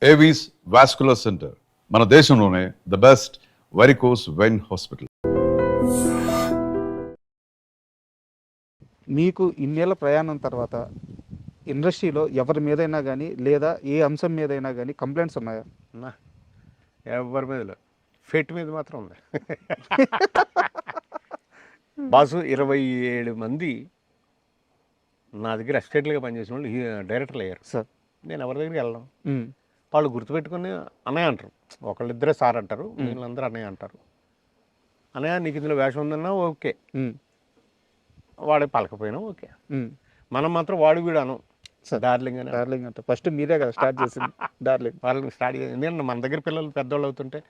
Avis vascular centre మన దేశంలోనే the best varicose vein hospital. మీకు ఇన్నేళ్ల ప్రయాణం తర్వాత ఇండస్ట్రీలో ఎవరి మీదైనా కానీ లేదా ఏ అంశం మీదైనా కానీ కంప్లైంట్స్ ఉన్నాయా? ఎవరి మీద లేదు, ఫెట్ మీద మాత్రం ఉంది. బాసు 27 మంది నా దగ్గర అసిస్టెంట్లుగా పనిచేసిన వాళ్ళు డైరెక్టర్లు అయ్యారు సార్. నేను ఎవరి దగ్గరికి వెళ్ళను. వాళ్ళు గుర్తుపెట్టుకుని అన్నయ్య అంటారు, ఒకళ్ళిద్దరే సార్ అంటారు, వీళ్ళందరూ అన్నయ్య అంటారు. అన్నయ్య నీకు ఇందులో వేషం ఉందన్నా ఓకే, వాడే పలకపోయినా ఓకే. మనం మాత్రం వాడు వీడు అనం. డార్లింగ్ అని డార్లింగ్ అంటే ఫస్ట్ మీరే కదా స్టార్ట్ చేసింది. డార్లింగ్ వాళ్ళని స్టార్ట్ చేసి ఎందుకంటే మన దగ్గర పిల్లలు పెద్దవాళ్ళు అవుతుంటే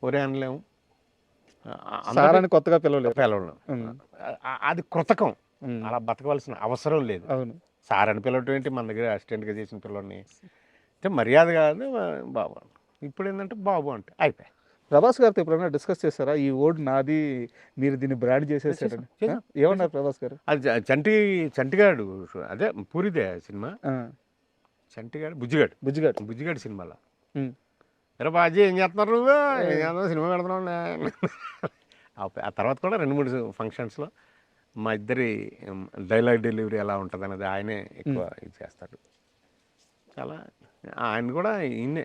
ఒరే అనలేము, సార్ అని కొత్తగా పిలవలేదు. అది కృతకం, అలా బతకవలసిన అవసరం లేదు. అవును, సార్ అని పిలవటం ఏంటి, మన దగ్గర అసిస్టెంట్గా చేసిన పిల్లల్ని అంటే మర్యాద కాదు. బాబు ఇప్పుడు ఏంటంటే బాబు అంటే అయిపోయి. ప్రభాస్ గారితో ఎప్పుడైనా డిస్కస్ చేస్తారా ఈ ఓడ్ నాది, మీరు దీన్ని బ్రాండ్ చేసేసారని? ఏమన్నారు ప్రభాస్ గారు? అది చంటిగాడు, అదే పూరిదే సినిమా, చంటిగాడు బుజ్జిగాడు సినిమాలో ఎరా బాజీ ఏం చేస్తున్నారు నువ్వు, ఏం చేస్తున్నావు, సినిమా పెడుతున్నావు. ఆ తర్వాత కూడా 2-3 ఫంక్షన్స్లో మా ఇద్దరి డైలాగ్ డెలివరీ ఎలా ఉంటుంది అనేది ఆయనే ఎక్కువ ఇది చేస్తాడు. చాలా ఆయన కూడా ఈయనే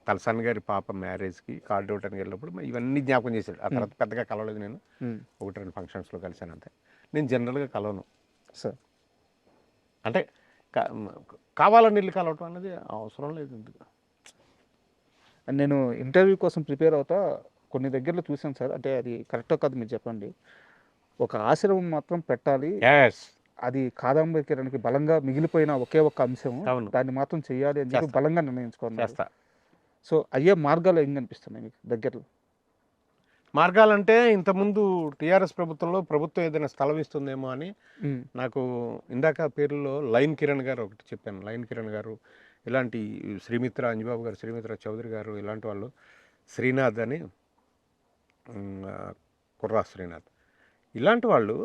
తలసాని గారి పాప మ్యారేజ్కి కార్డు ఇవ్వటానికి వెళ్ళినప్పుడు ఇవన్నీ జ్ఞాపకం చేశాడు. ఆ తర్వాత పెద్దగా కలవలేదు, నేను 1-2 ఫంక్షన్స్లో కలిశాను అంతే. నేను జనరల్గా కలవను సార్, అంటే కావాలని వెళ్ళి కలవటం అనేది అవసరం లేదు. ఎందుకు నేను ఇంటర్వ్యూ కోసం ప్రిపేర్ అవుతా కొన్ని దగ్గరలో చూసాను సార్, అంటే అది కరెక్టో కాదు మీరు చెప్పండి. ఒక ఆశ్రమం మాత్రం పెట్టాలి, అది కాదంబరి కిరణ్కి బలంగా మిగిలిపోయిన ఒకే ఒక్క అంశం, దాన్ని మాత్రం చెయ్యాలి అని చెప్పి బలంగా నిర్ణయించుకోవాలి. సో అయ్యే మార్గాలు ఏం కనిపిస్తున్నాయి మీకు దగ్గరలో? మార్గాలంటే ఇంతకుముందు టీఆర్ఎస్ ప్రభుత్వం ఏదైనా స్థలం ఇస్తుందేమో అని నాకు ఇందాక పేర్లలో లైన్ కిరణ్ గారు ఒకటి చెప్పాను. లైన్ కిరణ్ గారు, ఇలాంటి శ్రీమిత్ర అంజబాబు గారు, శ్రీమిత్ర చౌదరి గారు, ఇలాంటి వాళ్ళు, శ్రీనాథ్ అని, కుర్రా శ్రీనాథ్, ఇలాంటి వాళ్ళు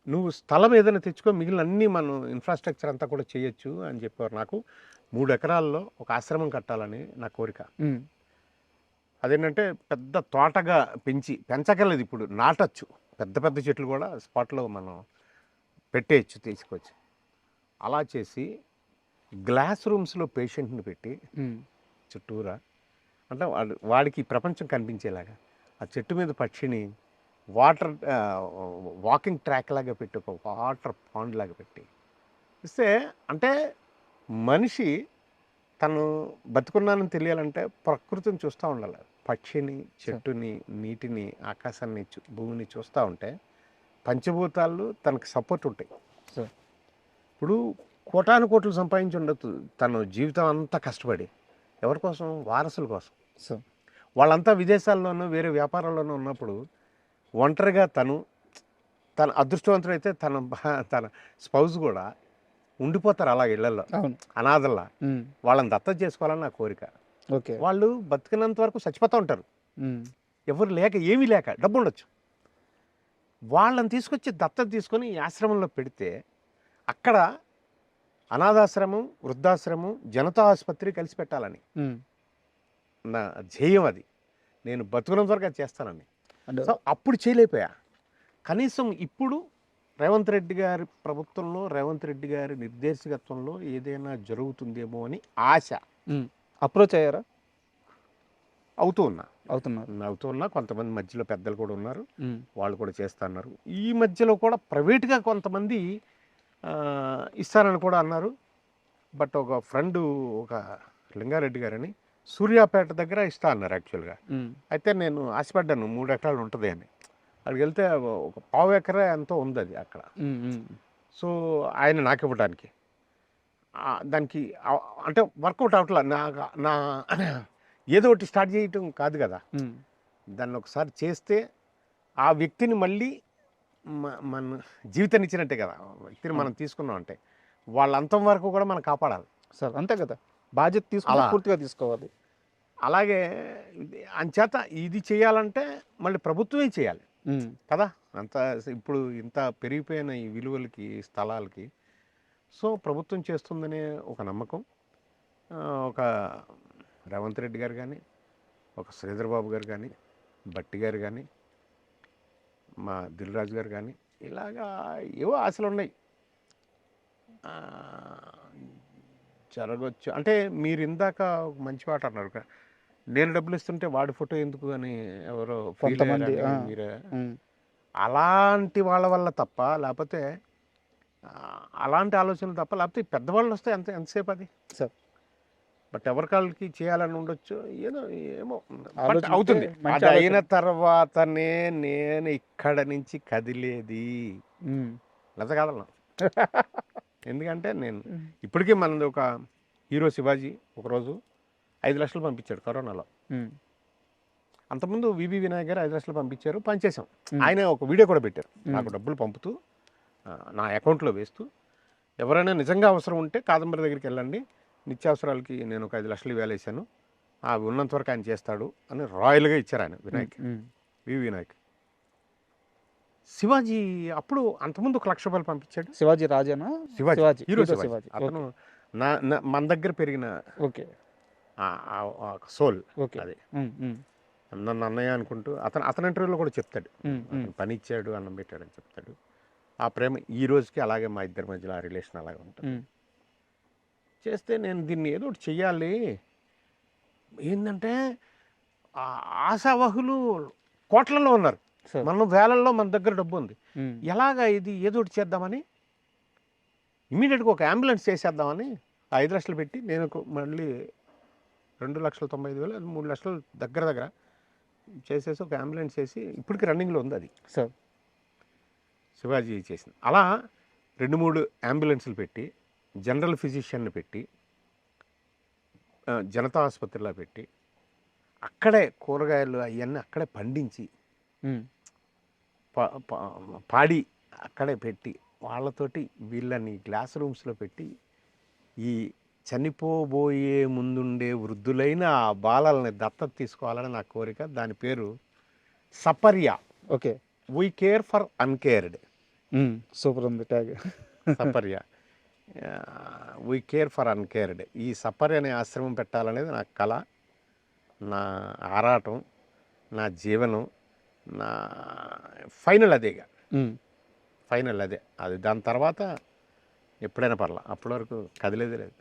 నువ్వు స్థలం ఏదైనా తెచ్చుకో, మిగిలిన అన్నీ మనం ఇన్ఫ్రాస్ట్రక్చర్ అంతా కూడా చేయొచ్చు అని చెప్పారు. నాకు 3 ఎకరాల్లో ఒక ఆశ్రమం కట్టాలని నా కోరిక. అదేంటంటే పెద్ద తోటగా పెంచగలదు, ఇప్పుడు నాటచ్చు, పెద్ద పెద్ద చెట్లు కూడా స్పాట్లో మనం పెట్టేయచ్చు, తీసుకొచ్చి. అలా చేసి గ్లాస్ రూమ్స్లో పేషెంట్ని పెట్టి చుట్టూరా, అంటే వాడికి ప్రపంచం కనిపించేలాగా ఆ చెట్టు మీద పక్షిని వాకింగ్ ట్రాక్ లాగా పెట్టి, ఒక వాటర్ పాండ్ లాగా పెట్టి ఇస్తే, అంటే మనిషి తను బతుకున్నానని తెలియాలంటే ప్రకృతిని చూస్తూ ఉండాలి. పక్షిని, చెట్టుని, నీటిని, ఆకాశాన్ని, భూమిని చూస్తూ ఉంటే పంచభూతాలు తనకు సపోర్ట్ ఉంటాయి. ఇప్పుడు కోట్లు సంపాదించి ఉండొచ్చు, తను జీవితం అంతా కష్టపడి ఎవరి కోసం? వారసుల కోసం. వాళ్ళంతా విదేశాల్లోనూ వేరే వ్యాపారాల్లోనూ ఉన్నప్పుడు ఒంటరిగా తన అదృష్టవంతుడైతే తన స్పౌజ్ కూడా ఉండిపోతారు అలా ఇళ్లలో అనాథల్లా. వాళ్ళని దత్తత చేసుకోవాలని నా కోరిక. వాళ్ళు బతికినంత వరకు చచ్చిపోతూ ఉంటారు, ఎవరు లేక, ఏమీ లేక, డబ్బు ఉండొచ్చు. వాళ్ళని తీసుకొచ్చి దత్తత తీసుకొని ఈ ఆశ్రమంలో పెడితే అక్కడ అనాథాశ్రమం, వృద్ధాశ్రమం, జనతా ఆసుపత్రి కలిసి పెట్టాలని నా ధ్యేయం. అది నేను బతుకున్నంత వరకు అది చేస్తానని. సో అప్పుడు చేయలేకపోయా. కనీసం ఇప్పుడు రేవంత్ రెడ్డి గారి ప్రభుత్వంలో, రేవంత్ రెడ్డి గారి నిర్దేశకత్వంలో ఏదైనా జరుగుతుందేమో అని ఆశ. అప్రోచ్ అయ్యారా? అవుతున్నా. కొంతమంది మధ్యలో పెద్దలు కూడా ఉన్నారు, వాళ్ళు కూడా చేస్తున్నారు. ఈ మధ్యలో కూడా ప్రైవేట్గా కొంతమంది ఇస్తారని కూడా అన్నారు. బట్ ఒక ఫ్రెండ్, ఒక లింగారెడ్డి గారని సూర్యాపేట దగ్గర ఇస్తా అన్నారు యాక్చువల్గా. అయితే నేను ఆశపడ్డాను 3 ఎకరాలు ఉంటుంది అని. అక్కడికి వెళ్తే ఒక 1/4 ఎకరా ఎంతో ఉంది అది అక్కడ. సో ఆయన నాకు ఇవ్వడానికి దానికి అంటే వర్కౌట్ అవట్లా. నా ఏదో ఒకటి స్టార్ట్ చేయటం కాదు కదా, దాన్ని ఒకసారి చేస్తే ఆ వ్యక్తిని మళ్ళీ మన జీవితాన్ని ఇచ్చినట్టే కదా. వ్యక్తిని మనం తీసుకున్నాం అంటే వాళ్ళ అంతం వరకు కూడా మనం కాపాడాలి సార్, అంతే కదా. బాధ్యత తీసుకుని పూర్తిగా తీసుకోవాలి. అలాగే అంచేత ఇది చేయాలంటే మళ్ళీ ప్రభుత్వమే చేయాలి కదా. అంత ఇప్పుడు ఇంత పెరిగిపోయిన ఈ విలువలకి, స్థలాలకి, సో ప్రభుత్వం చేస్తుందనే ఒక నమ్మకం. ఒక రేవంత్ రెడ్డి గారు కానీ, ఒక శ్రీధర్ బాబు గారు కానీ, భట్టి గారు కానీ, మా దిల్ రాజు గారు కానీ, ఇలాగా ఏవో ఆశలు ఉన్నాయి. ఆ, జరగవచ్చు అంటే మీరు ఇందాక ఒక మంచి మాట అన్నారు నేను డబ్బులు ఇస్తుంటే వాడి ఫోటో ఎందుకు అని ఎవరో feel కొంతమంది, అయ్యారని ఆ. మీరే ఉమ్, అలాంటి వాళ్ళ వల్ల తప్ప, లేకపోతే అలాంటి ఆలోచనలు తప్ప, లేకపోతే ఈ పెద్దవాళ్ళు వస్తే ఎంతసేపు అది. సార్ బట్ ఎవరికాళ్ళకి చేయాలని ఉండొచ్చు, ఏదో ఏమో But ఆలోచిస్తే అవుతుంది. మంచి అది అయిన ఆలోచన. తర్వాతనే నేను ఇక్కడ నుంచి కదిలేది, ఉమ్, లేదా కాదన్నా. ఎందుకంటే నేను ఇప్పటికీ మనది ఒక హీరో శివాజీ ఒకరోజు 5 లక్షలు పంపించాడు కరోనాలో. ఉమ్, అంతకుముందు వివి వినాయక్ గారు 5 లక్షలు పంపించారు, పనిచేసాం. ఆయన ఒక వీడియో కూడా పెట్టారు, నాకు డబ్బులు పంపుతూ నా అకౌంట్లో వేస్తూ, ఎవరైనా నిజంగా అవసరం ఉంటే కాదంబరి దగ్గరికి వెళ్ళండి, నిత్యావసరాలకి నేను ఒక 5 లక్షలు వేలేసాను, అవి ఉన్నంత వరకు ఆయన చేస్తాడు అని రాయల్గా ఇచ్చారు ఆయన వినాయక్, ఉమ్, వివి వినాయక్. శివాజీ అప్పుడు అంతకుముందు 1 లక్ష రూపాయలు పంపించాడు. శివాజీ రాజానా? శివాజీ హీరో హీరో శివాజీ అతను మన దగ్గర పెరిగిన ఓకే సోల్ ఓకే. అది. ఉమ్, ఉమ్, నన్ను అన్నయ్య అనుకుంటూ అతని ఇంటర్వ్యూలో కూడా చెప్తాడు, ఉమ్, ఉమ్, పని ఇచ్చాడు, అన్నం పెట్టాడని చెప్తాడు. ఆ ప్రేమ ఈ రోజుకి అలాగే మా ఇద్దరి మధ్యలో ఆ రిలేషన్ అలాగే ఉంటుంది. ఉమ్, చేస్తే నేను దీన్ని ఏదో ఒకటి చెయ్యాలి. ఏంటంటే ఆశావహులు కోట్లలో ఉన్నారు, సార్. మనం వేలల్లో మన దగ్గర డబ్బు ఉంది. ఉమ్, ఎలాగా ఇది ఏదో ఒకటి చేద్దామని ఇమీడియట్గా ఒక అంబులెన్స్ చేసేద్దామని 5 లక్షలు పెట్టి నేను మళ్ళీ 2,95,000 3 లక్షలు దగ్గర చేసేసి ఒక అంబులెన్స్ చేసి ఇప్పటికి రన్నింగ్లో ఉంది అది. సార్. శివాజీ చేసింది. అలా 2-3 అంబులెన్సులు పెట్టి, జనరల్ ఫిజిషియన్ని పెట్టి, జనతా ఆసుపత్రిలో పెట్టి, అక్కడే కూరగాయలు అవన్నీ అక్కడే పండించి, ఉమ్, పాడి అక్కడే పెట్టి, వాళ్ళతోటి వీళ్ళని క్లాస్ రూమ్స్లో పెట్టి, ఈ చనిపోబోయే ముందుండే వృద్ధులైన ఆ బాలల్ని దత్తత తీసుకోవాలని నా కోరిక. దాని పేరు సపర్య. Okay. We care for uncared. Um, super ఉంది ట్యాగ్. సపర్య, వీ కేర్ ఫర్ అన్కేర్డ్. ఈ సపర్య అనే ఆశ్రమం పెట్టాలనేది నా కళ, నా ఆరాటం, నా జీవనం, నా ఫైనల్ అదేగా. ఉమ్, ఫైనల్ అదే. అది దాని తర్వాత ఎప్పుడైనా పర్లా, అప్పటి వరకు కదిలేదే లేదు.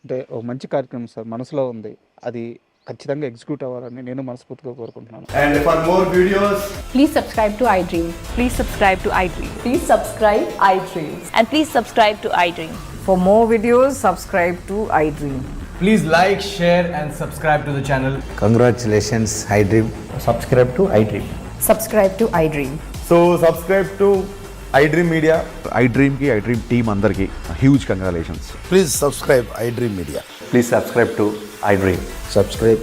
అంటే ఒక మంచి కార్యక్రమం సార్, మనసులో ఉంది, అది ఖచ్చితంగా ఎగ్జిక్యూట్ అవ్వాలని నేను మనస్ఫూర్తిగా కోరుకుంటున్నాను. And for more videos, Please subscribe to iDream. Please subscribe to iDream. Please subscribe iDream. And please subscribe to iDream. For more videos, subscribe to iDream. please like, share, and subscribe to the channel. Congratulations, iDream. Subscribe to iDream. Subscribe to iDream. So subscribe to iDream Media. iDream ki iDream team andarki huge congratulations. Please subscribe iDream Media. Please subscribe to iDream. Subscribe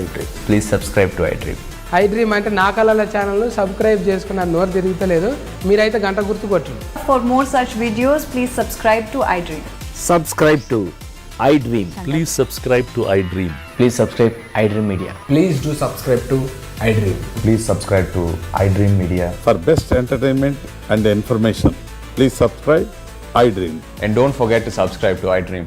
iDream. Please subscribe to iDream. iDream అంటే నా కళల channel subscribe చేసుకున్న నోరు తిరుగుతలేదు, మీరైతే గంట గుర్తు కొట్టండి. For more such videos, please subscribe to iDream. Subscribe to iDream. Please subscribe to iDream. Please subscribe iDream Media. Please do subscribe to iDream. Please subscribe to iDream Media. For best entertainment and information, please subscribe iDream. And don't forget to subscribe to iDream.